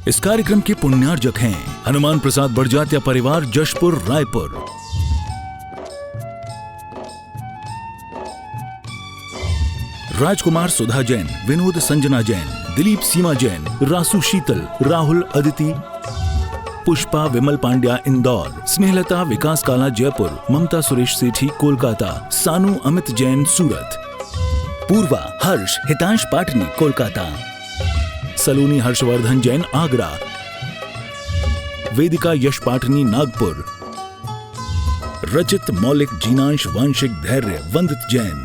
इस कार्यक्रम के पुण्यार्जक हैं हनुमान प्रसाद बड़जात्या परिवार, जशपुर, रायपुर। राजकुमार सुधा जैन, विनोद संजना जैन, दिलीप सीमा जैन, रासु शीतल, राहुल अदिति, पुष्पा विमल पांड्या इंदौर, स्नेहलता विकास काला जयपुर, ममता सुरेश सेठी कोलकाता, सानू अमित जैन सूरत, पूर्वा हर्ष हितांश पाटनी कोलकाता, सलोनी हर्षवर्धन जैन आगरा, वेदिका यश पाटनी नागपुर, रचित मौलिक जीनांश वांशिक धैर्य वंदित जैन।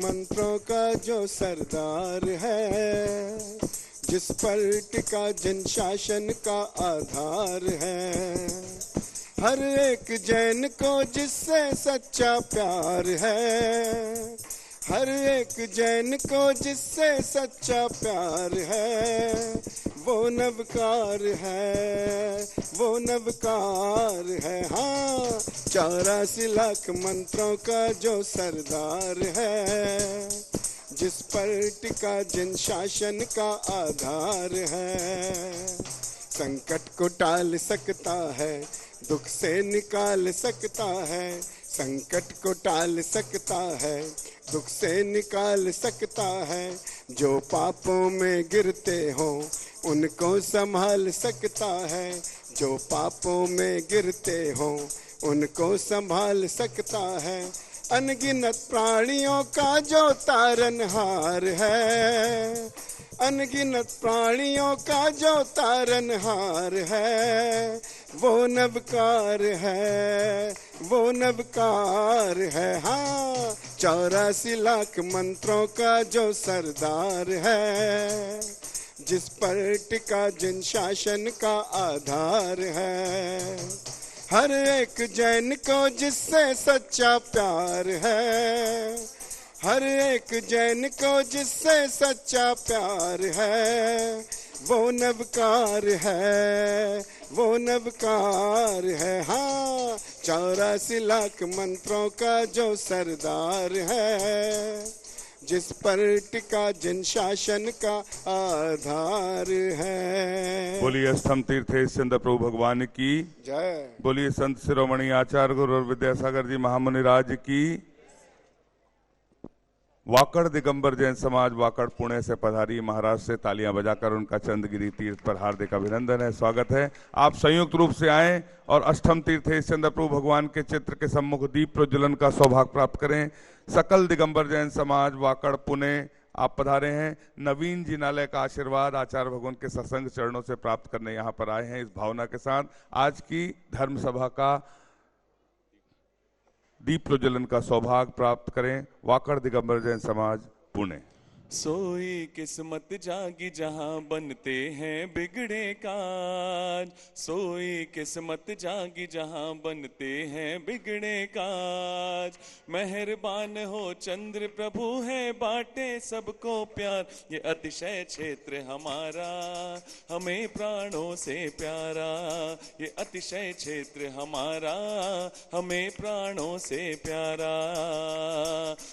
मंत्रों का जो सरदार है, जिस पर टिका जन शासन का आधार है, हर एक जैन को जिससे सच्चा प्यार है, हर एक जैन को जिससे सच्चा प्यार है, वो नवकार है, वो नवकार है। हाँ, 84 लाख मंत्रों का जो सरदार है, जिस पर टिका जन शासन का आधार है, संकट को टाल सकता है, दुख से निकाल सकता है, संकट को टाल सकता है, दुख से निकाल सकता है, जो पापों में गिरते हो उनको संभाल सकता है, जो पापों में गिरते हो उनको संभाल सकता है, अनगिनत प्राणियों का जो तारनहार है, अनगिनत प्राणियों का जो तारनहार है, वो नवकार है, वो नवकार है। हाँ, 84 लाख मंत्रों का जो सरदार है, जिस पर टिका जन शासन का आधार है, हर एक जैन को जिससे सच्चा प्यार है, हर एक जैन को जिससे सच्चा प्यार है, वो नवकार है, वो नवकार है। हाँ, 84 लाख मंत्रों का जो सरदार है, जिस पर टिका जन शासन का आधार है। बोलिए स्तंभ तीर्थ चंद्र प्रभु भगवान की जय। बोलिए संत शिरोमणि आचार्य गुरु और विद्यासागर जी महामुनि राज की। वाकड़ दिगंबर जैन समाज वाकड़ पुणे से पधारी, महाराष्ट्र से तालियां बजाकर उनका चंद्रगिरी तीर्थ पर हार्दिक अभिनंदन है, स्वागत है। आप संयुक्त रूप से आएं और अष्टम तीर्थ चंद्र प्रभु भगवान के चित्र के सम्मुख दीप प्रज्वलन का सौभाग्य प्राप्त करें। सकल दिगंबर जैन समाज वाकड़ पुणे आप पधारे हैं। नवीन जिनालय का आशीर्वाद आचार्य भगवान के सत्संग चरणों से प्राप्त करने यहाँ पर आए हैं। इस भावना के साथ आज की धर्म सभा का दीप प्रज्वलन का सौभाग्य प्राप्त करें। वाकड़ दिगंबर जैन समाज पुणे। सोई किस्मत जागी जहां बनते हैं बिगड़े काज, सोई किस्मत जागी जहां बनते हैं बिगड़े काज, मेहरबान हो चंद्र प्रभु है बांटे सबको प्यार, ये अतिशय क्षेत्र हमारा हमें प्राणों से प्यारा, ये अतिशय क्षेत्र हमारा हमें प्राणों से प्यारा,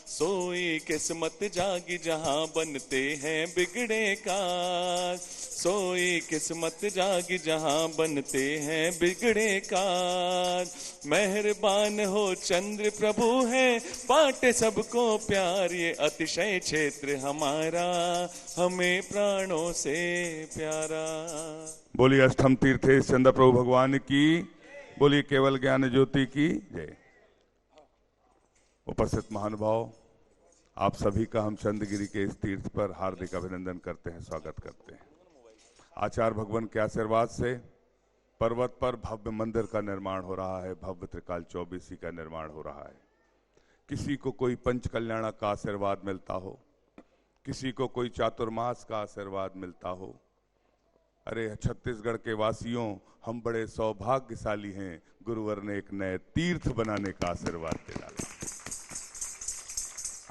सोई किस्मत जागी जहां बनते हैं बिगड़े काज, सोई किस्मत जागी जहां बनते हैं बिगड़े काज, मेहरबान हो चंद्र प्रभु है बांटे सबको प्यार, ये अतिशय क्षेत्र हमारा हमें प्राणों से प्यारा। बोलिए अष्टम तीर्थ चंद्र प्रभु भगवान की, बोलिए केवल ज्ञान ज्योति की जय। उपस्थित महानुभाव, आप सभी का हम चंद्रगिरी के इस तीर्थ पर हार्दिक अभिनंदन करते हैं, स्वागत करते हैं। आचार्य भगवान के आशीर्वाद से पर्वत पर भव्य मंदिर का निर्माण हो रहा है, भव्य त्रिकाल चौबीसी का निर्माण हो रहा है। किसी को कोई पंच कल्याण का आशीर्वाद मिलता हो, किसी को कोई चातुर्मास का आशीर्वाद मिलता हो। अरे छत्तीसगढ़ के वासियों, हम बड़े सौभाग्यशाली हैं, गुरुवर ने एक नए तीर्थ बनाने का आशीर्वाद दे डाला।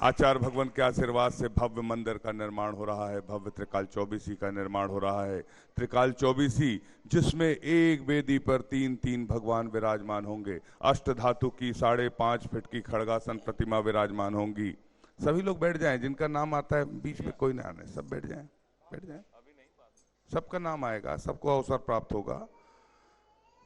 आचार्य भगवान के आशीर्वाद से भव्य मंदिर का निर्माण हो रहा है, भव्य त्रिकाल चौबीसी का निर्माण हो रहा है। त्रिकाल चौबीसी जिसमें एक वेदी पर 3-3 भगवान विराजमान होंगे, अष्ट धातु की 5.5 फीट की खड़गासन प्रतिमा विराजमान होंगी। सभी लोग बैठ जाएं, जिनका नाम आता है बीच में कोई ना आने, सब बैठ जाएं, बैठ जाएं। सबका नाम आएगा, सबको अवसर प्राप्त होगा।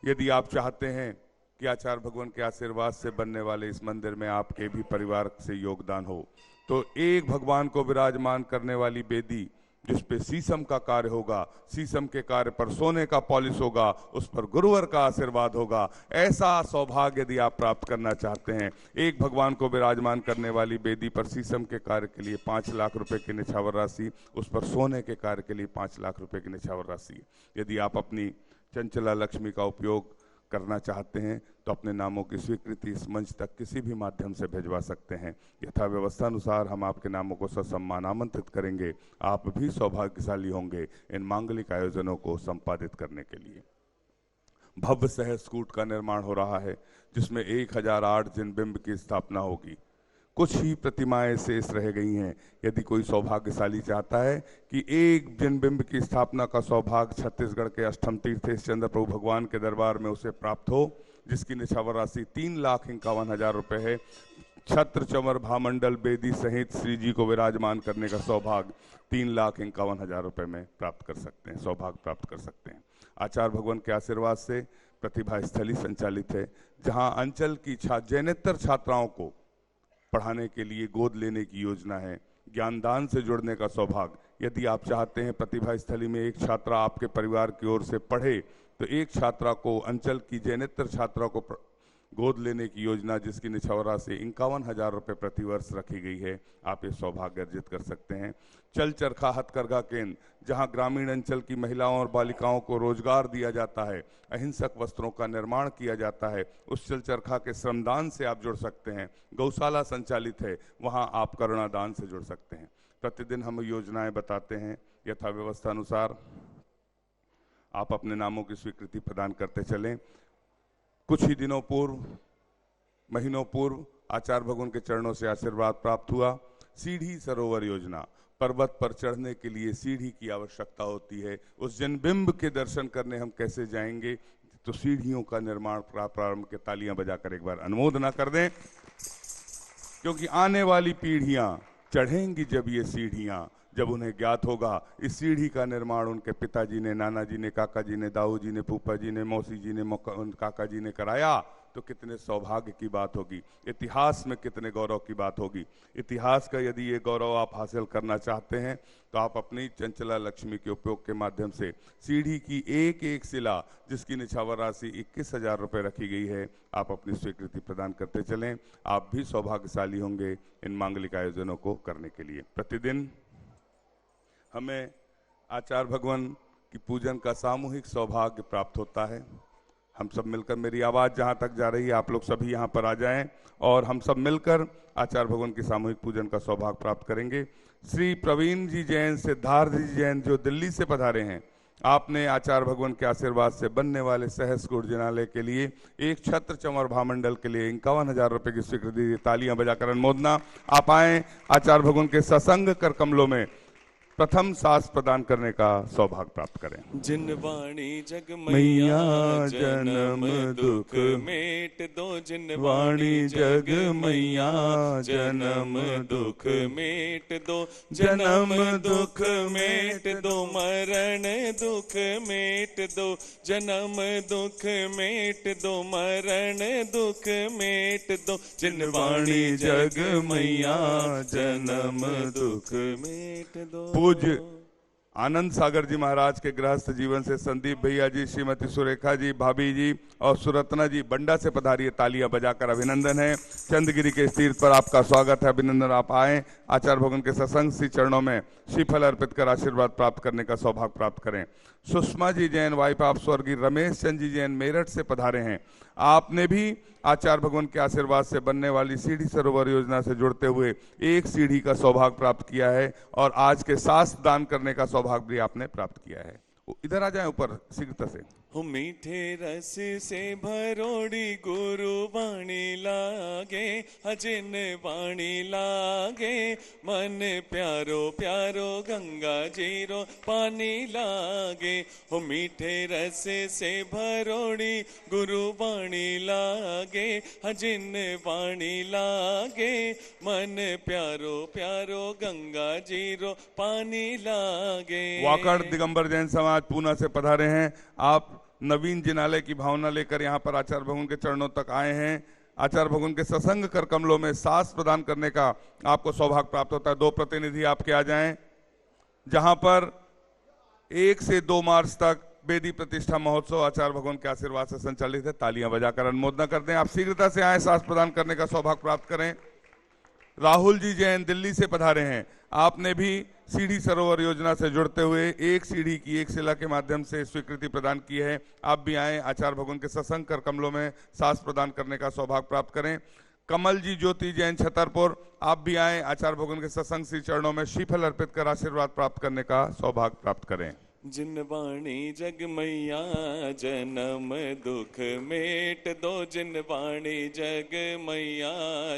यदि आप चाहते हैं कि आचार्य भगवान के आशीर्वाद से बनने वाले इस मंदिर में आपके भी परिवार से योगदान हो, तो एक भगवान को विराजमान करने वाली वेदी जिस पे शीशम का कार्य होगा, शीशम के कार्य पर सोने का पॉलिश होगा, उस पर गुरुवर का आशीर्वाद होगा। ऐसा सौभाग्य यदि आप प्राप्त करना चाहते हैं, एक भगवान को विराजमान करने वाली वेदी पर शीशम के कार्य के लिए 5 लाख रुपए की निछावर राशि, उस पर सोने के कार्य के लिए 5 लाख रुपए की निछावर राशि। यदि आप अपनी चंचला लक्ष्मी का उपयोग करना चाहते हैं तो अपने नामों की स्वीकृति इस मंच तक किसी भी माध्यम से भिजवा सकते हैं। यथा व्यवस्था अनुसार हम आपके नामों को ससम्मान आमंत्रित करेंगे। आप भी सौभाग्यशाली होंगे इन मांगलिक आयोजनों को संपादित करने के लिए। भव्य सहस्त्रकूट का निर्माण हो रहा है, जिसमें 1008 जिनबिंब की स्थापना होगी। कुछ ही प्रतिमाएं शेष रह गई हैं। यदि कोई सौभाग्यशाली चाहता है कि एक जिनबिंब की स्थापना का सौभाग्य छत्तीसगढ़ के अष्टम तीर्थेश चंद्र प्रभु भगवान के दरबार में उसे प्राप्त हो, जिसकी निछावर राशि 3,51,000 रुपये है, छत्र चमर भामंडल बेदी सहित श्री जी को विराजमान करने का सौभाग्य 3,51,000 रुपये में प्राप्त कर सकते हैं, सौभाग्य प्राप्त कर सकते हैं। आचार्य भगवान के आशीर्वाद से प्रतिभा स्थली संचालित है, जहां अंचल की जैनेतर छात्राओं को पढ़ाने के लिए गोद लेने की योजना है। ज्ञानदान से जुड़ने का सौभाग्य। यदि आप चाहते हैं प्रतिभा स्थली में एक छात्रा आपके परिवार की ओर से पढ़े, तो एक छात्रा को अंचल की जैनेतर छात्रा को गोद लेने की योजना, जिसकी निछावर राशि 51,000 रुपये प्रतिवर्ष रखी गई है, आप ये सौभाग्य अर्जित कर सकते हैं। चल चरखा हथकरघा केंद्र, जहां ग्रामीण अंचल की महिलाओं और बालिकाओं को रोजगार दिया जाता है, अहिंसक वस्त्रों का निर्माण किया जाता है, उस चल चरखा के श्रमदान से आप जुड़ सकते हैं। गौशाला संचालित है, वहां आप करुणादान से जुड़ सकते हैं। प्रतिदिन हम योजनाएं बताते हैं, यथा व्यवस्था अनुसार आप अपने नामों की स्वीकृति प्रदान करते चलें। कुछ ही दिनों पूर्व, महीनों पूर्व आचार्य भगवान के चरणों से आशीर्वाद प्राप्त हुआ। सीढ़ी सरोवर योजना, पर्वत पर चढ़ने के लिए सीढ़ी की आवश्यकता होती है। उस जनबिंब के दर्शन करने हम कैसे जाएंगे, तो सीढ़ियों का निर्माण प्रारंभ के तालियां बजाकर एक बार अनुमोदना कर दें, क्योंकि आने वाली पीढ़ियां चढ़ेंगी जब ये सीढ़ियां, जब उन्हें ज्ञात होगा इस सीढ़ी का निर्माण उनके पिताजी ने, नाना जी ने, काका जी ने, दाऊ जी ने, फूफा जी ने, मौसी जी ने, काका जी ने कराया, तो कितने सौभाग्य की बात होगी, इतिहास में कितने गौरव की बात होगी। इतिहास का यदि ये गौरव आप हासिल करना चाहते हैं, तो आप अपनी चंचला लक्ष्मी के उपयोग के माध्यम से सीढ़ी की एक एक शिला, जिसकी निछावर राशि 21,000 रुपये रखी गई है, आप अपनी स्वीकृति प्रदान करते चलें। आप भी सौभाग्यशाली होंगे इन मांगलिक आयोजनों को करने के लिए। प्रतिदिन हमें आचार्य भगवान की पूजन का सामूहिक सौभाग्य प्राप्त होता है। हम सब मिलकर, मेरी आवाज़ जहाँ तक जा रही है, आप लोग सभी यहाँ पर आ जाएं और हम सब मिलकर आचार्य भगवान की सामूहिक पूजन का सौभाग्य प्राप्त करेंगे। श्री प्रवीण जी जैन, सिद्धार्थ जी जैन, जो दिल्ली से पधारे हैं, आपने आचार्य भगवान के आशीर्वाद से बनने वाले सहस्त्रकूट जिनालय के लिए एक छत्र चमर भामंडल के लिए 51,000 रुपये की स्वीकृति। तालियां बजाकर अनुमोदना। आप आए आचार्य भगवान के सत्संग कर कमलों में प्रथम सास प्रदान करने का सौभाग्य प्राप्त करें। जिनवाणी जग मैया जन्म दुख मेट दो, जिनवाणी जग मैया जन्म दुख मेट दो, जन्म दुख मेट दो, मरण दुख मेट दो, जन्म दुख मेट दो, मरण दुख मेट दो, जिनवाणी जग मैया जन्म दुख मेट दो। पूज्य आनंद सागर जी महाराज के गृहस्थ जीवन से संदीप भैया जी, श्रीमती सुरेखा जी, भाभी जी और सुरत्ना जी बंडा से पधारिए। तालियां बजाकर अभिनंदन है। चंदगिरी के इस तीर्थ पर आपका स्वागत है, अभिनंदन। आप आए आचार्य भगवान के सत्संग श्री चरणों में श्रीफल अर्पित कर आशीर्वाद प्राप्त करने का सौभाग्य प्राप्त करें। सुषमा जी जैन, वाइफ ऑफ स्वर्गीय रमेश चंद जी जैन, मेरठ से पधारे हैं। आपने भी आचार्य भगवान के आशीर्वाद से बनने वाली सीढ़ी सरोवर योजना से जुड़ते हुए एक सीढ़ी का सौभाग्य प्राप्त किया है और आज के सास दान करने का सौभाग्य भी आपने प्राप्त किया है। इधर आ जाए ऊपर शीघ्रता से। हो मीठे रस से भरोड़ी गुरु वाणी लागे, जिन वाणी लागे मन प्यारो प्यारो गंगा जीरो पानी लागे। हो मीठे रस से भरोड़ी गुरु वाणी लागे, जिन वाणी लागे मन प्यारो प्यारो गंगा जीरो पानी लागे। वाकड़ दिगंबर जैन समाज पूना से पधारे हैं। आप नवीन जिनालय की भावना लेकर यहाँ पर आचार्य भगवान के चरणों तक आए हैं। आचार्य भगवान के सत्संग कर कमलों में सांस प्रदान करने का आपको सौभाग्य प्राप्त होता है। 2 प्रतिनिधि आपके आ जाएं। जहां पर 1 से 2 मार्च तक वेदी प्रतिष्ठा महोत्सव आचार्य भगवान के आशीर्वाद से संचालित है। तालियां बजाकर अनुमोदना कर दें। आप शीघ्रता से आए, सांस प्रदान करने का सौभाग्य प्राप्त करें। राहुल जी जैन दिल्ली से पधारे हैं। आपने भी सीढ़ी सरोवर योजना से जुड़ते हुए एक सीढ़ी की एक शिला के माध्यम से स्वीकृति प्रदान की है। आप भी आए, आचार्य भगवान के सत्संग कर कमलों में सांस प्रदान करने का सौभाग्य प्राप्त करें। कमल जी ज्योति जैन छतरपुर, आप भी आए, आचार्य भगवान के सत्संग श्री चरणों में श्रीफल अर्पित कर आशीर्वाद प्राप्त करने का सौभाग्य प्राप्त करें। जिन वाणी जग मैया जन्म दुख मेट दो, जिन वाणी जग मैया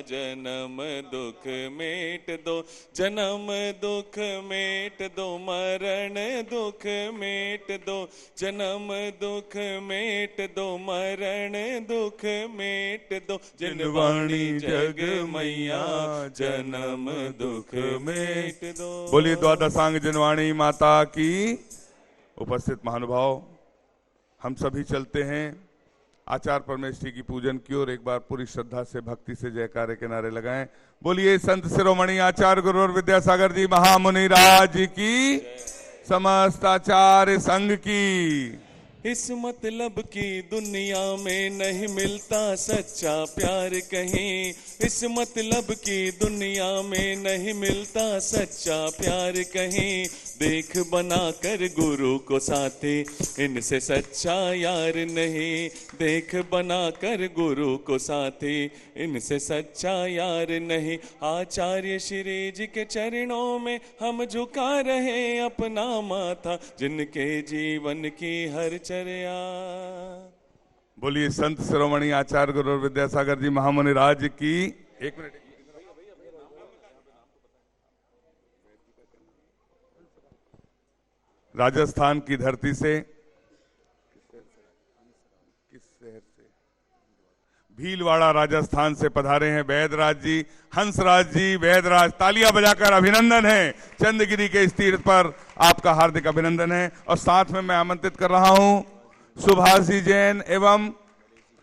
जन्म दुख मेट दो, जन्म दुख मेट दो, मरण दुख मेट दो, जन्म दुख मेट दो, मरण दुख मेट दो, जिन वाणी जग मैया जन्म दुख मेट दो। बोलिए द्वादशांग जिनवाणी माता की। उपस्थित महानुभाव, हम सभी चलते हैं आचार्य परमेश्वरी की पूजन की ओर। एक बार पूरी श्रद्धा से भक्ति से जयकारे के नारे लगाएं। बोलिए संत शिरोमणि आचार्य गुरु और विद्यासागर जी महामुनि राज की, समस्त आचार्य संघ की। इस मतलब की दुनिया में नहीं मिलता सच्चा प्यार कहीं, इस मतलब की दुनिया में नहीं मिलता सच्चा प्यार कहीं। देख बना कर गुरु को साथी, इनसे सच्चा यार नहीं। देख बना कर गुरु को साथी, इनसे सच्चा यार नहीं। आचार्य श्री जी के चरणों में हम झुका रहे अपना माथा, जिनके जीवन की हर चर्या। बोलिए संत शिरोमणि आचार्य गुरु और विद्यासागर जी महामुनि राज की। 1 मिनट। राजस्थान की धरती से, किस शहर से? भीलवाड़ा राजस्थान से पधारे हैं वैदराज जी, हंसराज जी। वैदराज, तालियां बजाकर अभिनंदन है। चंद्रगिरी के इस तीर्थ पर आपका हार्दिक अभिनंदन है। और साथ में मैं आमंत्रित कर रहा हूं सुभाष जी जैन एवं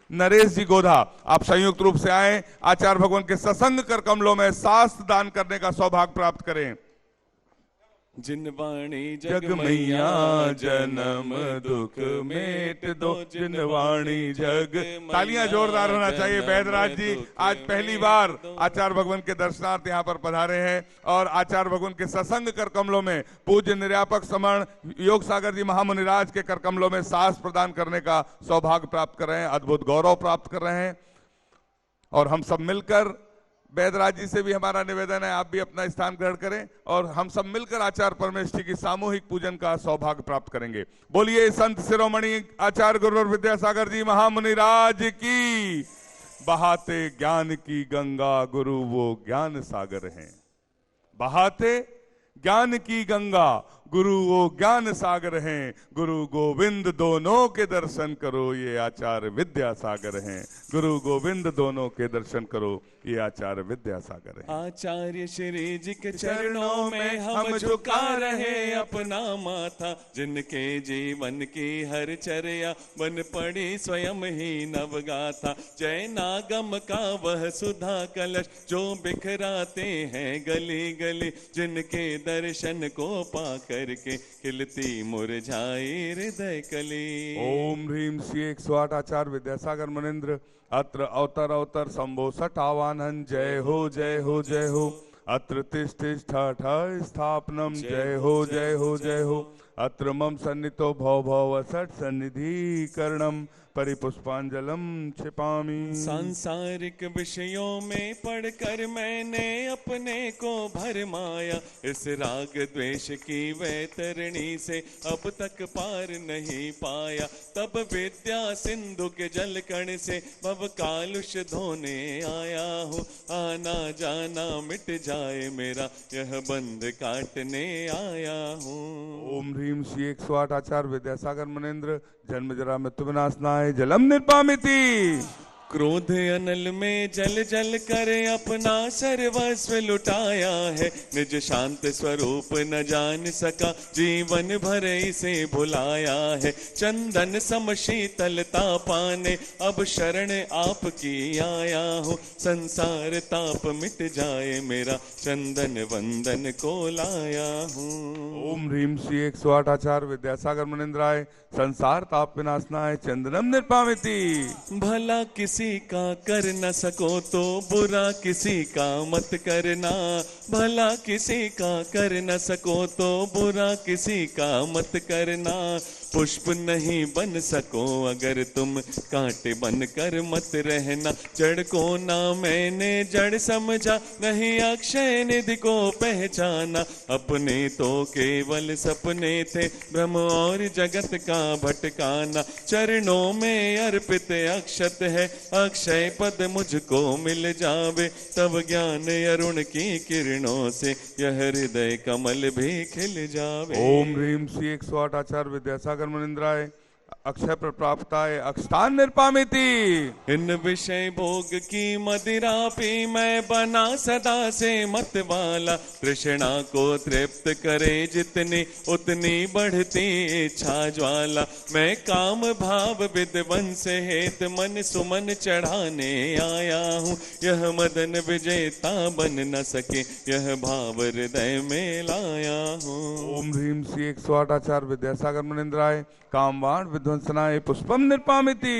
नरेश जी गोधा, आप संयुक्त रूप से आए, आचार्य भगवान के सत्संग कर कमलों में शास्त्र दान करने का सौभाग्य प्राप्त करें। जिन वाणी जग मैया जन्म दुख मेट दो, जिन वाणी जग। तालियां जोरदार होना चाहिए। वैदराज जी आज पहली बार आचार्य भगवान के दर्शनार्थ यहाँ पर पधारे हैं और आचार्य भगवान के सत्संग कर कमलों में पूज्य निर्यापक समण योग सागर जी महामुनिराज के कर कमलों में सास प्रदान करने का सौभाग्य प्राप्त कर रहे हैं, अद्भुत गौरव प्राप्त कर रहे हैं। और हम सब मिलकर, वैदराज जी से भी हमारा निवेदन है, आप भी अपना स्थान ग्रहण करें और हम सब मिलकर आचार्य परमेश्वरी की सामूहिक पूजन का सौभाग्य प्राप्त करेंगे। बोलिए संत शिरोमणि आचार्य गुरु और विद्यासागर जी महामुनि राज की। बहाते ज्ञान की गंगा गुरु वो ज्ञान सागर हैं। बहाते ज्ञान की गंगा गुरु वो ज्ञान सागर हैं। गुरु गोविंद दोनों के दर्शन करो, ये आचार्य विद्यासागर हैं। गुरु गोविंद दोनों के दर्शन करो, ये आचार्य विद्यासागर हैं। आचार्य श्री जी के चरणों में हम झुका रहे अपना माथा, जिनके जीवन की हर चर्या बन पड़ी स्वयं ही नवगाथा। जय नागम का वह सुधा कलश जो बिखराते हैं गली गली, जिनके दर्शन को पाकर के खिलती मुरझाई हृदय कली। ओम ह्रीम श्री 108 आचार्य विद्यासागर मुनिंद्र अत्र अवतर अवतर संभो सठ आवाहन। जय हो जय हो जय हो। अत्र तिष्ठ स्थापनम। जय हो जय हो जय हो। अत्र मम सन्नितो भव भव सट सन्निधि करणम परिपुष्पांजलम क्षिपामि। सांसारिक विषयों में पढ़कर मैंने अपने को भरमाया, इस राग द्वेष की वैतरणी से अब तक पार नहीं पाया। तब विद्या सिंधु के जल कण से भव कालुष धोने आया हूँ, आना जाना मिट जाए मेरा यह बंध काटने आया हूँ। ओम ह्रीम श्री 108 आचार्य विद्यासागर मुनीन्द्र जन्म जरा मृत्यु विनाशनाय जलम निर्पामिति। क्रोध अनल में जल जल कर अपना सर्वस्व लुटाया है, निज शांत स्वरूप न जान सका जीवन भर इसे भुलाया है। चंदन सम शीतलता पाने अब शरण आपकी आया हूँ, संसार ताप मिट जाए मेरा चंदन वंदन को लाया हूँ। ओम ह्रीम श्री 108 आचार्य विद्यासागर मुनीन्द्राय संसार ताप विनाशनाय चंदनम निर्पामिति। भला किसी का कर न सको तो बुरा किसी का मत करना, भला किसी का कर न सको तो बुरा किसी का मत करना। पुष्प नहीं बन सको अगर तुम कांटे बन कर मत रहना। जड़ को ना मैंने जड़ समझा, नहीं अक्षय निधि को पहचाना। अपने तो केवल सपने थे भ्रम और जगत का भटकाना। चरणों में अर्पित अक्षत है, अक्षय पद मुझको मिल जावे। तब ज्ञान अरुण की किरणों से यह हृदय कमल भी खिल जावे। ओम ह्रीम श्री 108 आचार्य विद्यासागर मुनीन्द्राय अक्षय प्राप्ताय अक्षतान निर्पामिति। इन विषय भोग की मदिरा पी मैं बना सदा से मत वाला। तृष्णा को तृप्त करे जितनी उतनी बढ़ती इच्छा ज्वाला। मैं काम भाव विद्वंस हेत मन सुमन चढ़ाने आया हूँ। यह मदन विजेता बन न सके यह भाव हृदय में लाया हूँ। ओम ह्रीम श्री 108 आचार्य विद्यासागर मुनीन्द्राय कामवाण विध्वंसनाय पुष्पम निर्पामिति।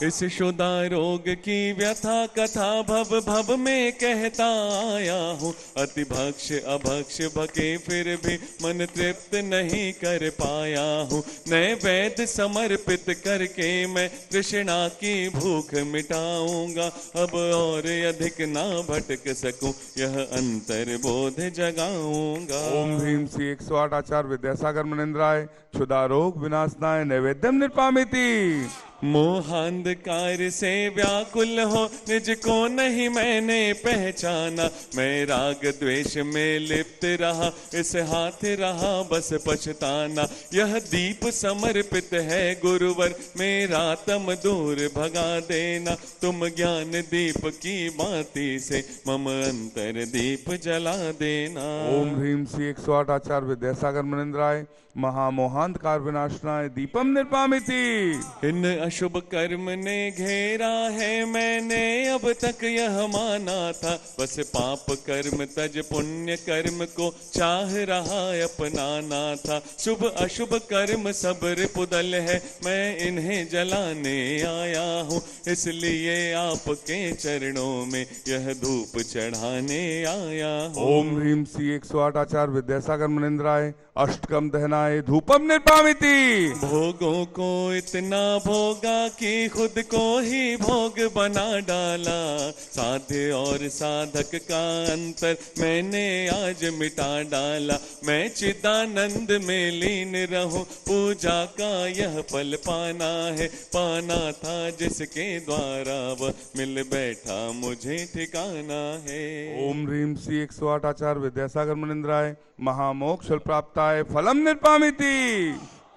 इस शुदा रोग की व्यथा कथा भव भव में कहता आया हूँ। अति भक्ष अभक्ष भके फिर भी मन तृप्त नहीं कर पाया हूँ। नए वैद समर्पित करके मैं तृष्णा की भूख मिटाऊंगा। अब और अधिक ना भटक सकूं यह अंतर बोध जगाऊंगा। ओम ह्रीम श्री 108 आचार्य विद्यासागर मुनीन्द्राय क्षुधा रोग विनाशनाय नैवेद्यम निर्पामिति। मोहांधकार से व्याकुल हो निज को नहीं मैंने पहचाना। मैं राग द्वेष में लिप्त रहा, इस हाथ रहा बस पछताना। यह दीप समर्पित है गुरुवर, मेरा तम दूर भगा देना। तुम ज्ञान दीप की बाती से मम अंतर दीप जला देना। ओम ह्रीम श्री 108 आचार्य विद्यासागर मुनीन्द्राय महामोहांधकार विनाशनाय दीपम निर्पामिति। इन अशुभ कर्म ने घेरा है मैंने अब तक यह माना था। बस पाप कर्म तज पुण्य कर्म को चाह रहा अपनाना था। शुभ अशुभ कर्म सब रिपुदल है, मैं इन्हें जलाने आया हूँ। इसलिए आपके चरणों में यह धूप चढ़ाने आया हूँ। ओम ह्रीम श्री 108 आचार्य विद्यासागर मुनीन्द्राय अष्टकम दहनाय धूपम निर्पामिति। भोगों को इतना भोगा कि खुद को ही भोग बना डाला। साध्य और साधक का अंतर मैंने आज मिटा डाला। मैं चिदानंद में लीन रहूं, पूजा का यह पल पाना है। पाना था जिसके द्वारा वह मिल बैठा मुझे ठिकाना है। ओम ह्रीम श्री 108 आचार्य विद्यासागर मुनीन्द्राय महामोक्ष प्राप्ताय फलम निर्पामिति।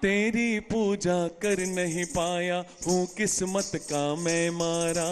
तेरी पूजा कर नहीं पाया हूँ किस्मत का मैं मारा।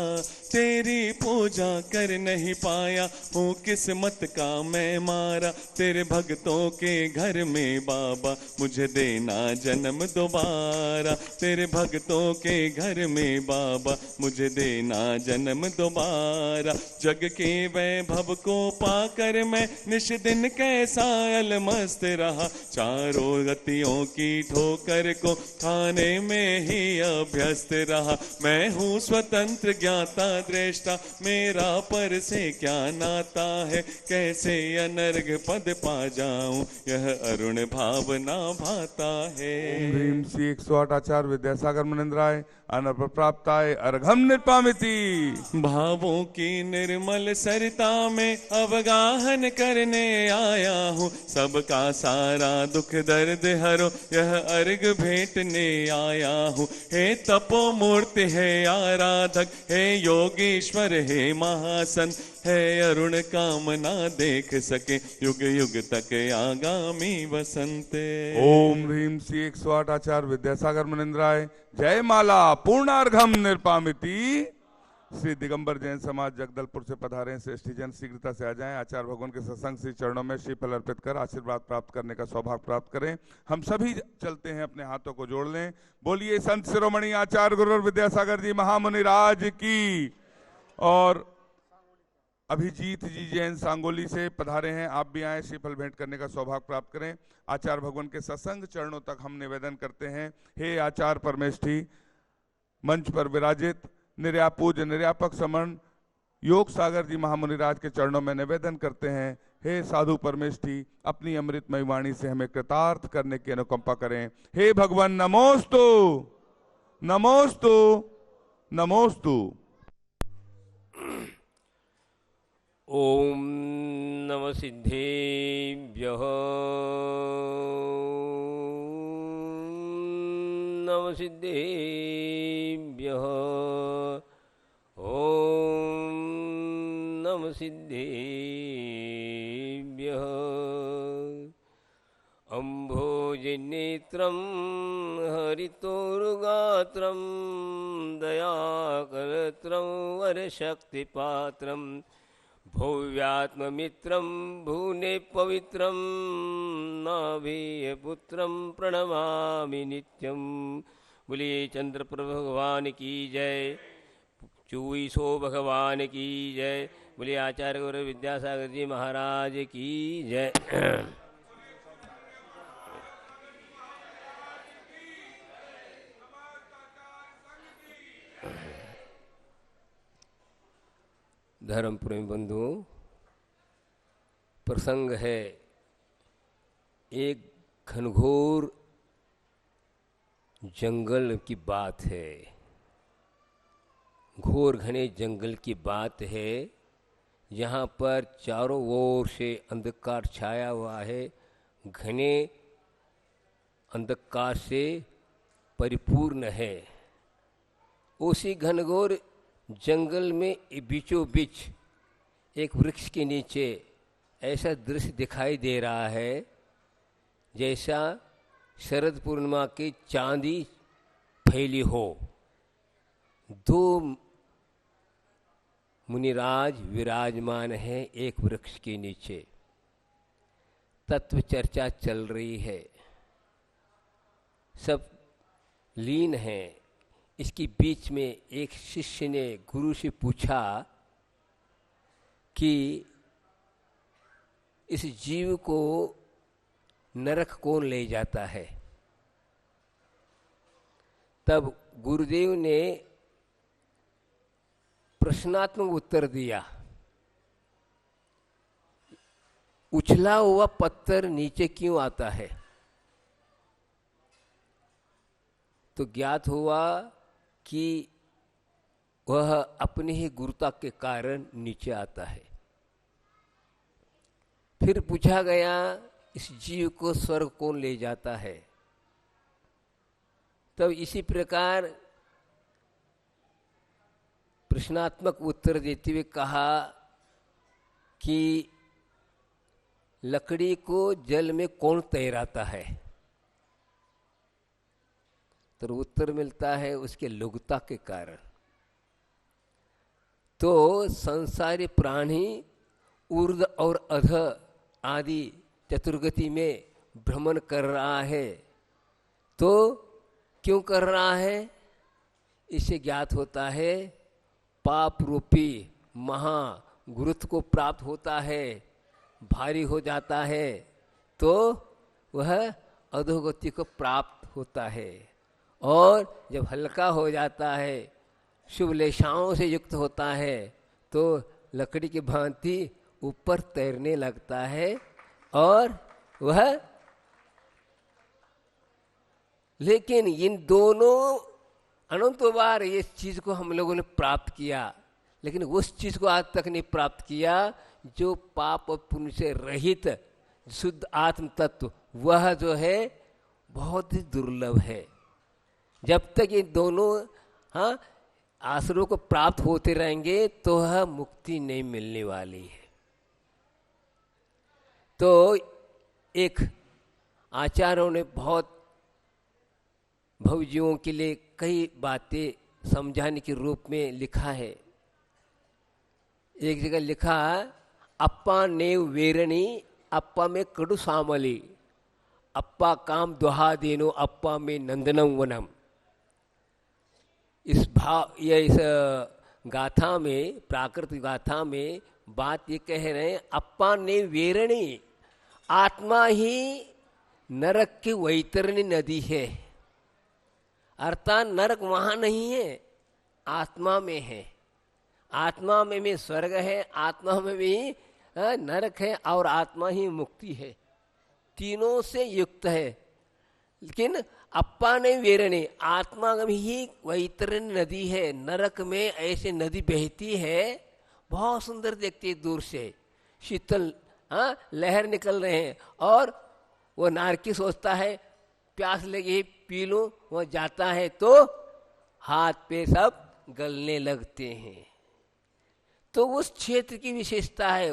तेरी पूजा कर नहीं पाया हूँ किस्मत का मैं मारा। तेरे भक्तों के घर में बाबा मुझे देना जन्म दोबारा। तेरे भक्तों के घर में बाबा मुझे देना जन्म दोबारा। जग के वैभव को पाकर मैं निश दिन कैसा अलमस्त रहा। चारों गतियों की ठोकर कर को खाने में ही अभ्यस्त रहा। मैं हूँ स्वतंत्र ज्ञाता दृष्टा, मेरा पर से क्या नाता है, कैसे अनर्घ पद पा जाऊं, यह अरुण भावना भाता है। ओम ह्रीम श्री 108 आचार्य विद्यासागर मुनिंद्राय अनर्प प्राप्ताय अर्घम निर्पामिति। भावों की निर्मल सरिता में अवगाहन करने आया हूँ, सबका सारा दुख दर्द हरो, यह अर्घ भेंटने आया हूँ। हे तपो मूर्ति है आराधक, हे योगीश्वर है महासन, है अरुण कामना देख सके, युग युग तक आगामी वसंत। ओम ह्रीम श्री 108 आचार्य विद्यासागर मुनिंद्राय जय माला पूर्णार्घम निर्पामिति। श्री दिगंबर जैन समाज जगदलपुर से पधारे हैं श्रेष्ठी जन शीघ्रता से आ जाएं। आचार्य भगवान के सत्संग श्री चरणों में श्रीफल अर्पित कर आशीर्वाद प्राप्त करने का सौभाग्य प्राप्त करें। हम सभी चलते हैं, अपने हाथों को जोड़ लें। बोलिए संत शिरोमणि आचार्य गुरु विद्यासागर जी महामुनि राज की। और अभिजीत जी जैन सांगोली से पधारे हैं, आप भी आए, श्रीफल भेंट करने का सौभाग्य प्राप्त करें। आचार्य भगवान के सत्संग चरणों तक हम निवेदन करते हैं। हे आचार्य परमेष्ठी, मंच पर विराजित निर्यापूज निर्यापक समन योग सागर जी महामुनि राज के चरणों में निवेदन करते हैं। हे साधु परमेष्ठी, अपनी अमृतमय वाणी से हमें कृतार्थ करने की अनुकंपा करें। हे भगवान नमोस्तु नमोस्तु नमोस्तु। ओम नमः सिद्धेभ्यः नमः सिद्धेभ्यः ओम नमः सिद्धेभ्यः। अम्भोजनेत्रं हरितोरुगात्रं दयाकरत्रं वरशक्तिपात्रं भव्यात्ममित्रं भुवने पवित्रं नाभीयपुत्रं प्रणमामि नित्यं। बोलिए चंद्रप्रभ भगवान की जय, चूईसो भगवान की जय। बोलिए आचार्य गुरु विद्यासागर जी महाराज की जय। धर्म प्रेम बंधुओं, प्रसंग है एक घनघोर जंगल की बात है। घोर घने जंगल की बात है, यहाँ पर चारों ओर से अंधकार छाया हुआ है, घने अंधकार से परिपूर्ण है। उसी घनघोर जंगल में बीचों बीच एक वृक्ष के नीचे ऐसा दृश्य दिखाई दे रहा है जैसा शरद पूर्णिमा की चांदी फैली हो। दो मुनिराज विराजमान हैं एक वृक्ष के नीचे, तत्व चर्चा चल रही है, सब लीन हैं। इसके बीच में एक शिष्य ने गुरु से पूछा कि इस जीव को नरक कौन ले जाता है। तब गुरुदेव ने प्रश्नात्मक उत्तर दिया, उछला हुआ पत्थर नीचे क्यों आता है। तो ज्ञात हुआ कि वह अपनी ही गुरुता के कारण नीचे आता है। फिर पूछा गया, इस जीव को स्वर्ग कौन ले जाता है। तब इसी प्रकार प्रश्नात्मक उत्तर देते हुए कहा कि लकड़ी को जल में कौन तैराता है। तो उत्तर मिलता है उसके लघुता के कारण। तो संसारी प्राणी ऊर्ध्व और अध आदि चतुर्गति में भ्रमण कर रहा है। तो क्यों कर रहा है, इससे ज्ञात होता है पाप रूपी महागुरुत्व को प्राप्त होता है, भारी हो जाता है, तो वह अधोगति को प्राप्त होता है, और जब हल्का हो जाता है, शुभ लेशाओं से युक्त होता है, तो लकड़ी की भांति ऊपर तैरने लगता है। और वह लेकिन इन दोनों अनंतों बार इस चीज को हम लोगों ने प्राप्त किया, लेकिन उस चीज को आज तक नहीं प्राप्त किया जो पाप और पुण्य से रहित शुद्ध आत्म तत्व, वह जो है बहुत ही दुर्लभ है। जब तक ये दोनों आश्रयों को प्राप्त होते रहेंगे तो वह मुक्ति नहीं मिलने वाली है। तो एक आचार्यों ने बहुत भवजीवों के लिए कई बातें समझाने के रूप में लिखा है। एक जगह लिखा, अप्पा नेव वेरणी अप्पा में कड़ु सामली, अप्पा काम दुहा देनो अप्पा में नंदनम वनम। इस गाथा में, प्राकृतिक गाथा में बात ये कह रहे हैं, अप्पा ने वेरणी, आत्मा ही नरक की वैतरणी नदी है। अर्थात नरक वहां नहीं है, आत्मा में है। आत्मा में भी स्वर्ग है, आत्मा में भी नरक है, और आत्मा ही मुक्ति है। तीनों से युक्त है। लेकिन अप्पा ने वेरणी, आत्मा में ही वैतरणी नदी है। नरक में ऐसे नदी बहती है, बहुत सुंदर देखती है दूर से, शीतल लहर निकल रहे हैं, और वो नारकी सोचता है प्यास लगी पी लूं, वो जाता है तो हाथ पे सब गलने लगते हैं। तो उस क्षेत्र की विशेषता है,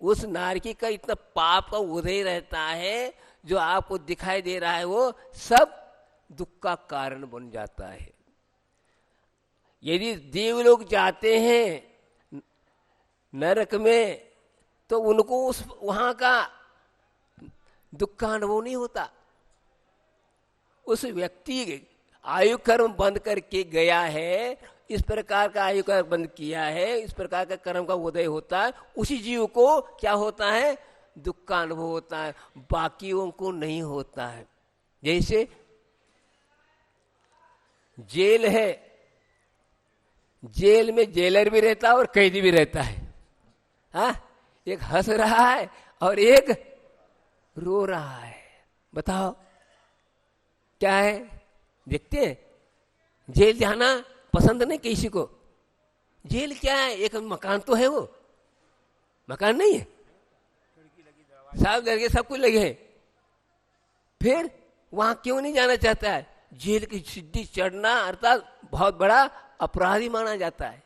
उस नारकी का इतना पाप का उदय रहता है, जो आपको दिखाई दे रहा है वो सब दुख का कारण बन जाता है। यदि देवलोक जाते हैं नरक में, तो उनको उस वहां का दुख का अनुभव नहीं होता। उस व्यक्ति आयु कर्म बंद करके गया है, इस प्रकार का आयु कर्म बंद किया है, इस प्रकार का कर्म का उदय होता है, उसी जीव को क्या होता है, दुख का अनुभव होता है, बाकियों को नहीं होता है। जैसे जेल है, जेल में जेलर भी रहता है और कैदी भी रहता है। एक हंस रहा है और एक रो रहा है। बताओ क्या है? देखते हैं, जेल जाना पसंद नहीं किसी को। जेल क्या है? एक मकान तो है, वो मकान नहीं है, सब लगे, सब कुछ लगे हैं, फिर वहां क्यों नहीं जाना चाहता है? जेल की सीढ़ी चढ़ना अर्थात बहुत बड़ा अपराधी माना जाता है,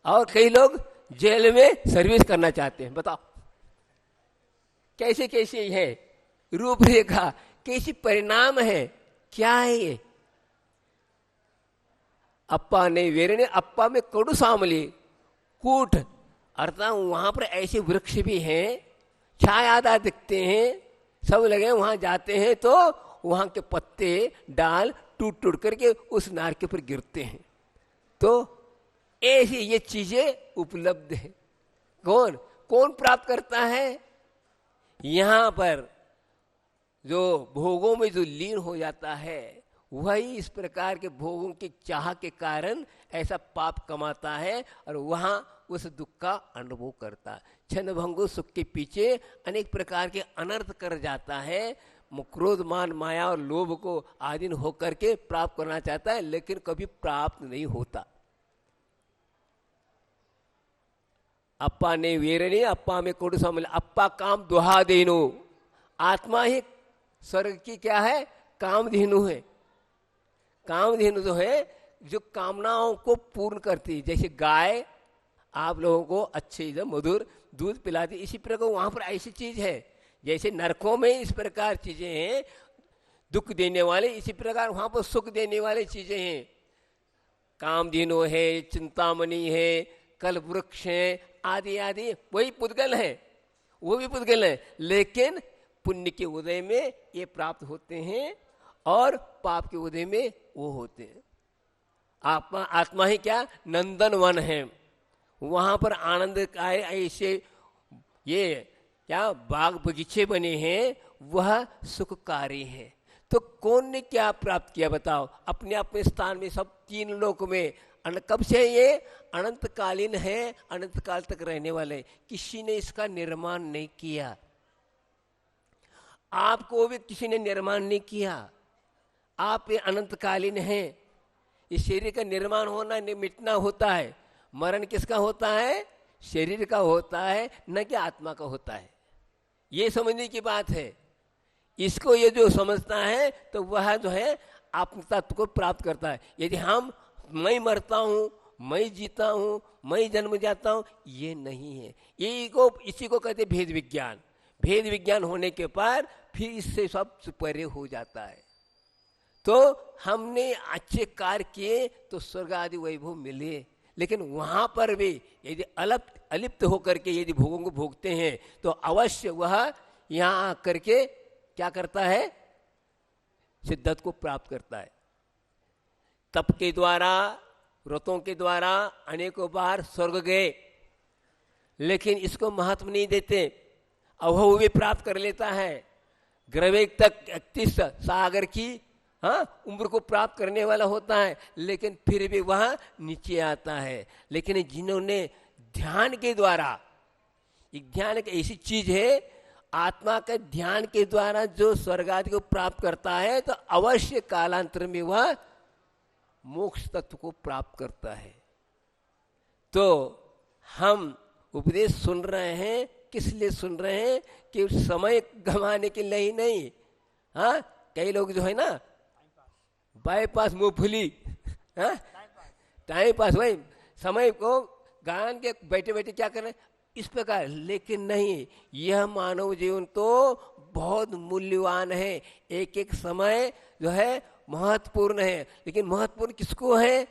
और कई लोग जेल में सर्विस करना चाहते हैं। बताओ कैसे कैसे है रूपरेखा, कैसी परिणाम है, क्या है ये? अप्पा ने वेरणे, अप्पा में कड़ू सामली कूट, अर्थात वहां पर ऐसे वृक्ष भी हैं, छायादार दिखते हैं, सब लगे, वहां जाते हैं तो वहां के पत्ते डाल टूट टूट करके उस नार के ऊपर गिरते हैं। तो ऐसी ये चीजें उपलब्ध है। कौन कौन प्राप्त करता है? यहां पर जो भोगों में जो लीन हो जाता है, वही इस प्रकार के भोगों की चाह के कारण ऐसा पाप कमाता है, और वहां उस दुख का अनुभव करता है। क्षण भंगुर सुख के पीछे अनेक प्रकार के अनर्थ कर जाता है। क्रोध मान माया और लोभ को आधीन होकर के प्राप्त करना चाहता है, लेकिन कभी प्राप्त नहीं होता। अप्पा ने वेरणी, अप्पा में कोड समल, अप्पा काम दुहा देनो। आत्मा ही स्वर्ग की क्या है? कामधेनु है। कामधेनु जो है, जो कामनाओं को पूर्ण करती है। जैसे गाय आप लोगों को अच्छे मधुर दूध पिलाती, इसी प्रकार वहां पर ऐसी चीज है। जैसे नरकों में इस प्रकार चीजें हैं दुख देने वाले, इसी प्रकार वहां पर सुख देने वाली चीजें हैं। कामधेनु है, चिंतामणि है, कल्प वृक्ष है, आदि आदि, वही पुद्गल है, वो भी पुद्गल है, लेकिन पुण्य के उदय में ये प्राप्त होते हैं और पाप के उदय में वो होते हैं। आत्मा ही क्या? नंदन वन है, वहां पर आनंद का ऐसे ये क्या बाग बगीचे बने हैं, वह सुखकारी है। तो कौन ने क्या प्राप्त किया बताओ? अपने अपने स्थान में सब तीन लोक में कब से ये अनंतकालीन है, अनंत काल तक रहने वाले, किसी ने इसका निर्माण नहीं किया। आपको भी किसी ने निर्माण नहीं किया, आप ये अनंतकालीन हैं। इस शरीर का निर्माण होना मिटना होता है, मरण किसका होता है? शरीर का होता है, न कि आत्मा का होता है। ये समझने की बात है। इसको ये जो समझता है तो वह जो है आत्म तत्व को प्राप्त करता है। यदि हम मैं मरता हूं, मैं जीता हूं, मैं जन्म जाता हूं, ये नहीं है। इसी को कहते भेद विज्ञान। भेद विज्ञान होने के बाद फिर इससे सब परे हो जाता है। तो हमने अच्छे कार्य किए तो स्वर्ग आदि वैभव मिले, लेकिन वहां पर भी यदि अलिप्त होकर के यदि भोगों को भोगते हैं तो अवश्य वह यहां आकर के क्या करता है? सिद्धत को प्राप्त करता है। तप के द्वारा, व्रतों के द्वारा अनेकों बार स्वर्ग गए, लेकिन इसको महत्व नहीं देते। अभव भी प्राप्त कर लेता है, ग्रवेग तक 31 सागर की उम्र को प्राप्त करने वाला होता है, लेकिन फिर भी वह नीचे आता है। लेकिन जिन्होंने ध्यान के द्वारा, एक ध्यान एक ऐसी चीज है, आत्मा के ध्यान के द्वारा जो स्वर्ग आदि को प्राप्त करता है तो अवश्य कालांतर में वह मोक्ष तत्व को प्राप्त करता है। तो हम उपदेश सुन रहे हैं, किस लिए सुन रहे हैं? कि समय गंवाने के लिए ही नहीं। कई लोग जो है ना बाईपास मूंगफली, टाइम पास, वही समय को गान के बैठे बैठे क्या कर रहे हैं इस प्रकार। लेकिन नहीं, यह मानव जीवन तो बहुत मूल्यवान है। एक एक समय जो है महत्वपूर्ण है, लेकिन महत्वपूर्ण किसको है?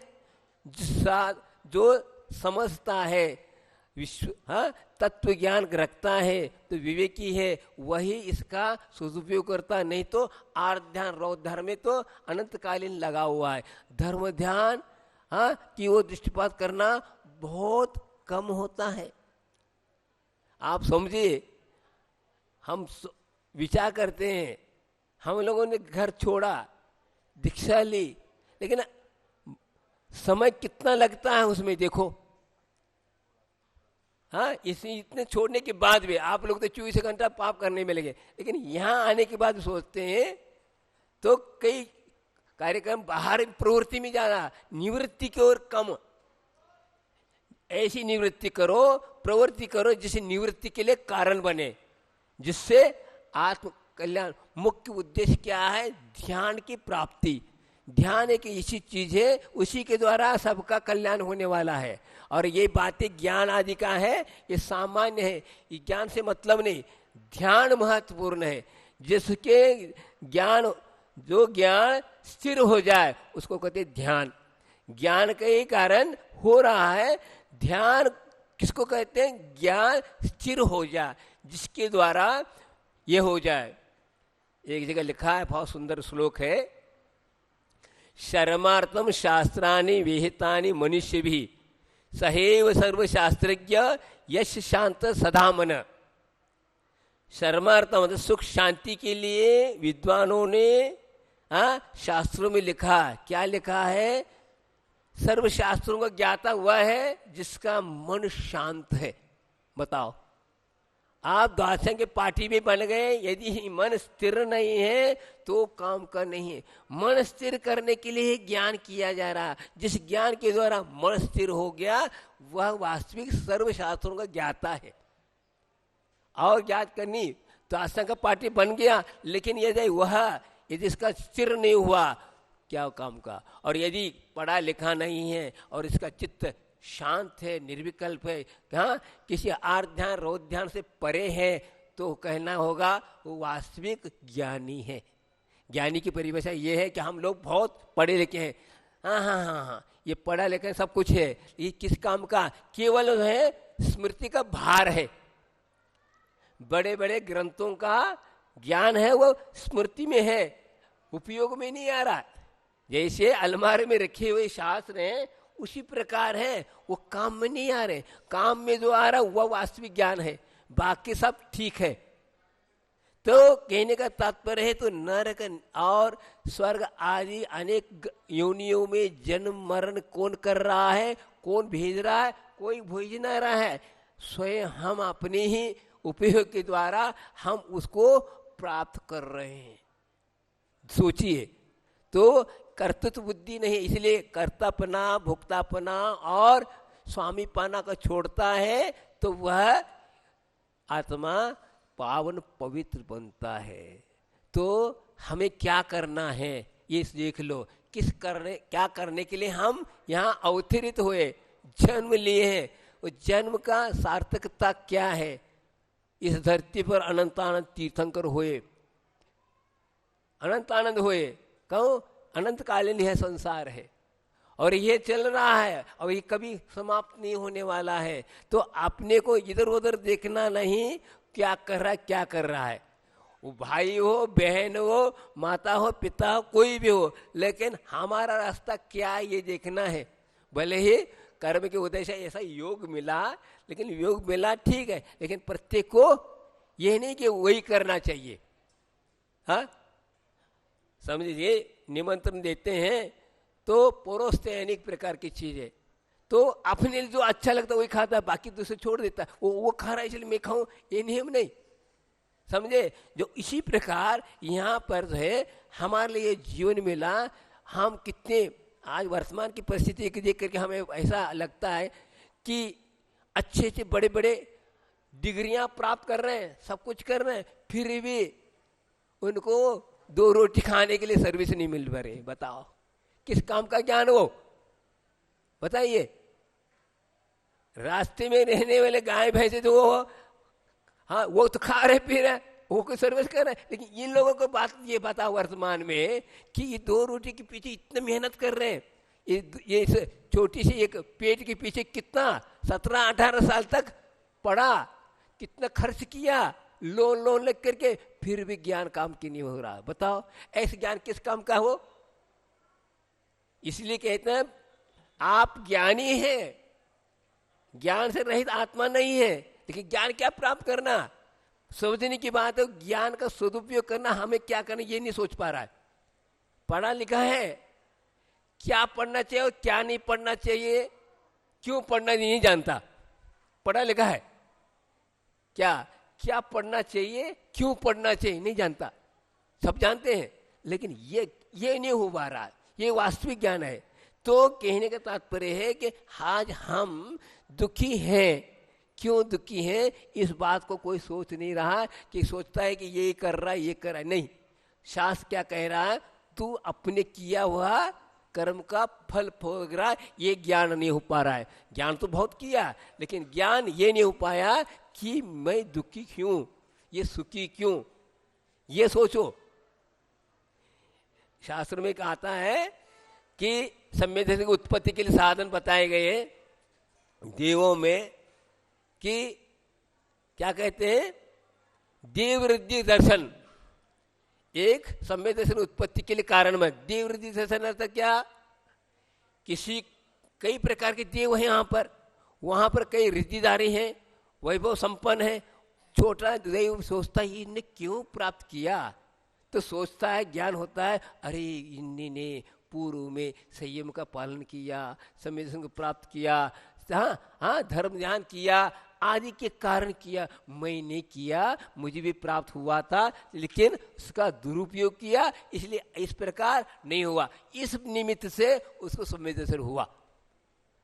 जो समझता है, विश्व तत्व ज्ञान रखता है, तो विवेकी है, वही इसका सदुपयोग करता। नहीं तो आर्थ ध्यान रौद्र धर्म में तो अनंतकालीन लगा हुआ है। धर्म ध्यान की वो दृष्टिपात करना बहुत कम होता है। आप समझिए, हम विचार करते हैं, हम लोगों ने घर छोड़ा, दीक्षा ली, लेकिन समय कितना लगता है उसमें देखो। इतने छोड़ने के बाद भी आप लोग तो 24 घंटा पाप करने में लगे, लेकिन यहाँ आने के बाद सोचते हैं तो कई कार्यक्रम बाहर प्रवृत्ति में जाना, निवृत्ति की ओर कम। ऐसी निवृत्ति करो, प्रवृत्ति करो जिसे निवृत्ति के लिए कारण बने, जिससे आत्म कल्याण। मुख्य उद्देश्य क्या है? ध्यान की प्राप्ति। ध्यान एक ऐसी चीज है, उसी के द्वारा सबका कल्याण होने वाला है। और ये बातें ज्ञान आदि का है, ये सामान्य है, ये ज्ञान से मतलब नहीं। ध्यान महत्वपूर्ण है, जिसके ज्ञान, जो ज्ञान स्थिर हो जाए उसको कहते ध्यान। ज्ञान के ही कारण हो रहा है। ध्यान किसको कहते हैं? ज्ञान स्थिर हो जाए, जिसके द्वारा ये हो जाए। एक जगह लिखा है, बहुत सुंदर श्लोक है, शर्मार्थम शास्त्राणि विहितानि मनुष्य भी सहेव सर्वशास्त्रज्ञ यश शांत सदा मन। शर्मार्थ मतलब सुख शांति के लिए विद्वानों ने शास्त्रों में लिखा। क्या लिखा है? सर्व शास्त्रों का ज्ञाता हुआ है जिसका मन शांत है। बताओ, आप द्वादश के पाठी भी बन गए, यदि मन स्थिर नहीं है तो काम का नहीं है। मन स्थिर करने के लिए ज्ञान किया जा रहा। जिस ज्ञान के द्वारा मन स्थिर हो गया वह वास्तविक सर्वशास्त्रों का ज्ञाता है। और ज्ञात करनी तो आस्था का पाठी बन गया, लेकिन यदि इसका स्थिर नहीं हुआ क्या काम का। और यदि पढ़ा लिखा नहीं है और इसका चित्त शांत है, निर्विकल्प है, किसी आर्थ ध्यान रौद्र ध्यान से परे है, तो कहना होगा वो वास्तविक ज्ञानी है। ज्ञानी की परिभाषा ये है कि हम लोग बहुत पढ़े लिखे हैं। हाँ, ये पढ़ा लिखा सब कुछ है, ये किस काम का? केवल है स्मृति का भार है। बड़े बड़े ग्रंथों का ज्ञान है वो स्मृति में है, उपयोग में नहीं आ रहा। जैसे अलमारी में रखे हुए शास्त्र हैं उसी प्रकार है, वो काम में नहीं आ रहे। काम में जो आ रहा वह वास्तविक ज्ञान है, बाकी सब ठीक है। तो कहने का तात्पर्य है तो नरक और स्वर्ग आदि अनेक योनियों में जन्म मरण कौन कर रहा है, कौन भेज रहा है? कोई भेज ना रहा है, स्वयं हम अपने ही उपयोग के द्वारा हम उसको प्राप्त कर रहे हैं। सोचिए, तो कर्तृत्व बुद्धि नहीं, इसलिए कर्तापना भोक्तापना और स्वामीपना को छोड़ता है तो वह आत्मा पावन पवित्र बनता है। तो हमें क्या करना है ये देख लो, क्या करने के लिए हम यहाँ अवतरित हुए, जन्म लिए हैं। उस जन्म का सार्थकता क्या है? इस धरती पर अनंतानंद तीर्थंकर हुए, अनंत आनंद हुए। कहो अनंत कालीन यह संसार है और ये चल रहा है और ये कभी समाप्त नहीं होने वाला है। तो अपने को इधर उधर देखना नहीं, क्या कर रहा है, क्या कर रहा है। वो भाई हो, बहन हो, माता हो, पिता हो, कोई भी हो, लेकिन हमारा रास्ता क्या है ये देखना है। भले ही कर्म के उद्देश्य ऐसा योग मिला, लेकिन योग मिला ठीक है, लेकिन प्रत्येक को यह नहीं कि वही करना चाहिए। हाँ, समझिए, निमंत्रण देते हैं तो परोसते हैं अनेक प्रकार की चीजें, तो अपने लिए जो अच्छा लगता है वही खाता है, बाकी दूसरे छोड़ देता है। वो खा रहा है इसलिए मैं खाऊं, ये नियम नहीं, समझे। जो इसी प्रकार यहाँ पर जो है हमारे लिए जीवन मिला, हम कितने आज वर्तमान की परिस्थिति देख करके हमें ऐसा लगता है कि अच्छे अच्छे बड़े बड़े डिग्रियां प्राप्त कर रहे हैं, सब कुछ कर रहे हैं, फिर भी उनको 2 रोटी खाने के लिए सर्विस नहीं मिल रही। बताओ किस काम का ज्ञान वो, बताइए। रास्ते में रहने वाले गाय भैंसे जो हाँ वो तो खा रहे पी रहे, वो कोई सर्विस कर रहे हैं, लेकिन इन लोगों को बात ये बताओ वर्तमान में कि ये 2 रोटी के पीछे इतनी मेहनत कर रहे हैं। ये छोटी सी एक पेट के पीछे कितना 17-18 साल तक पढ़ा, कितना खर्च किया, लोन लग करके, फिर भी ज्ञान काम की नहीं हो रहा। बताओ ऐसे ज्ञान किस काम का हो? इसलिए कहते हैं आप ज्ञानी हैं, ज्ञान से रहित आत्मा नहीं है। लेकिन ज्ञान क्या प्राप्त करना, समझने की बात है। ज्ञान का सदुपयोग करना, हमें क्या करना ये नहीं सोच पा रहा है। पढ़ा लिखा है, क्या पढ़ना चाहिए और क्या नहीं पढ़ना चाहिए, क्यों पढ़ना नहीं जानता। पढ़ा लिखा है, क्या पढ़ना चाहिए, क्यों पढ़ना चाहिए नहीं जानता। सब जानते हैं, लेकिन ये नहीं हो पा रहा, ये वास्तविक ज्ञान है। तो कहने का तात्पर्य है कि आज हम दुखी हैं। क्यों दुखी हैं, इस बात को कोई सोच नहीं रहा, कि सोचता है कि ये कर रहा है, ये कर रहा है। नहीं, शास्त्र क्या कह रहा है, तू अपने किया हुआ कर्म का फल भोग रहा है, ये ज्ञान नहीं हो पा रहा है। ज्ञान तो बहुत किया, लेकिन ज्ञान ये नहीं हो पाया कि मैं दुखी क्यों, ये सुखी क्यों, ये सोचो। शास्त्र में कहता है कि सम्यक की उत्पत्ति के लिए साधन बताए गए हैं देवों में, कि क्या कहते हैं, देव वृद्धि दर्शन एक सम्यक दर्शन उत्पत्ति के लिए कारण में। देव वृद्धि दर्शन अर्थ क्या, कई प्रकार के देव हैं यहाँ पर, वहां पर कई रिद्धिधारी हैं, वैभव संपन्न है। छोटा देव सोचता है इनने क्यों प्राप्त किया, तो सोचता है, ज्ञान होता है, अरे इन्होंने पूर्व में संयम का पालन किया, सम्यक दर्शन को प्राप्त किया, हाँ धर्म ध्यान किया आदि के कारण किया। मैं नहीं किया, मुझे भी प्राप्त हुआ था, लेकिन उसका दुरुपयोग किया, इसलिए इस प्रकार नहीं हुआ। इस निमित्त से उसको सम्यक दर्शन हुआ।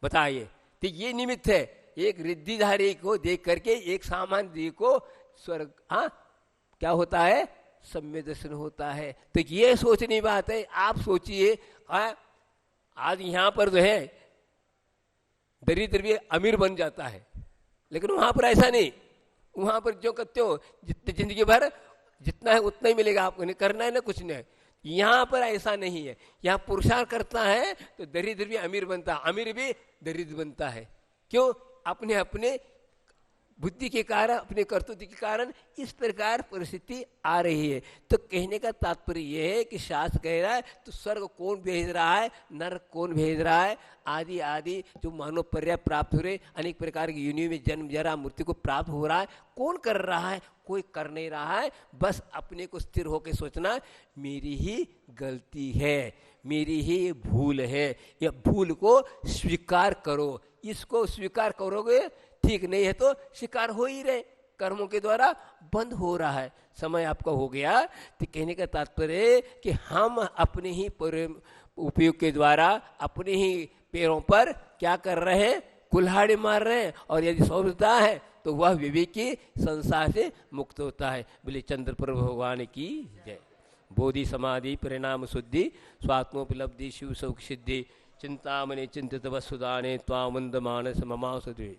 बताइए, तो ये निमित्त है। एक रिद्धिधारी को देख करके एक सामान्य को स्वर्ग, हाँ क्या होता है, सम्यक दर्शन होता है। तो ये सोचने की बात है। आप सोचिए, आज यहाँ पर जो है दरिद्र भी अमीर बन जाता है, लेकिन वहां पर ऐसा नहीं। वहां पर जो करते हो जितनी जिंदगी भर जितना है उतना ही मिलेगा, आपको नहीं करना है ना कुछ नहीं। यहाँ पर ऐसा नहीं है, यहाँ पुरुषार्थ करता है तो दरिद्र भी अमीर बनता है, अमीर भी दरिद्र बनता है। क्यों, अपने अपने बुद्धि के कारण, अपने कर्तव्य के कारण इस प्रकार परिस्थिति आ रही है। तो कहने का तात्पर्य यह है कि शास्त्र कह रहा है तो स्वर्ग कौन भेज रहा है, नरक कौन भेज रहा है, आदि आदि जो मानव पर्याय प्राप्त हो रहे, अनेक प्रकार की योनियों में जन्म जरा मृत्यु को प्राप्त हो रहा है, कौन कर रहा है? कोई कर नहीं रहा है। बस अपने को स्थिर होकर सोचना मेरी ही गलती है, मेरी ही भूल है। यह भूल को स्वीकार करो। इसको स्वीकार करोगे, ठीक नहीं है तो शिकार हो ही रहे, कर्मों के द्वारा बंद हो रहा है। समय आपका हो गया। तो कहने का तात्पर्य कि हम अपने ही उपयोग के द्वारा अपने ही पैरों पर क्या कर रहे हैं? कुल्हाड़ी मार रहे हैं। और यदि समझता है तो वह विवेकी संसार से मुक्त होता है। बोले चंद्रप्रभु भगवान की जय। बोधि समाधि परिणाम शुद्धि स्वात्मोपलब्धि शिव सौख सिद्धि चिंतामणि चिंतित वसुदाने त्वामंद मानस ममासुदे।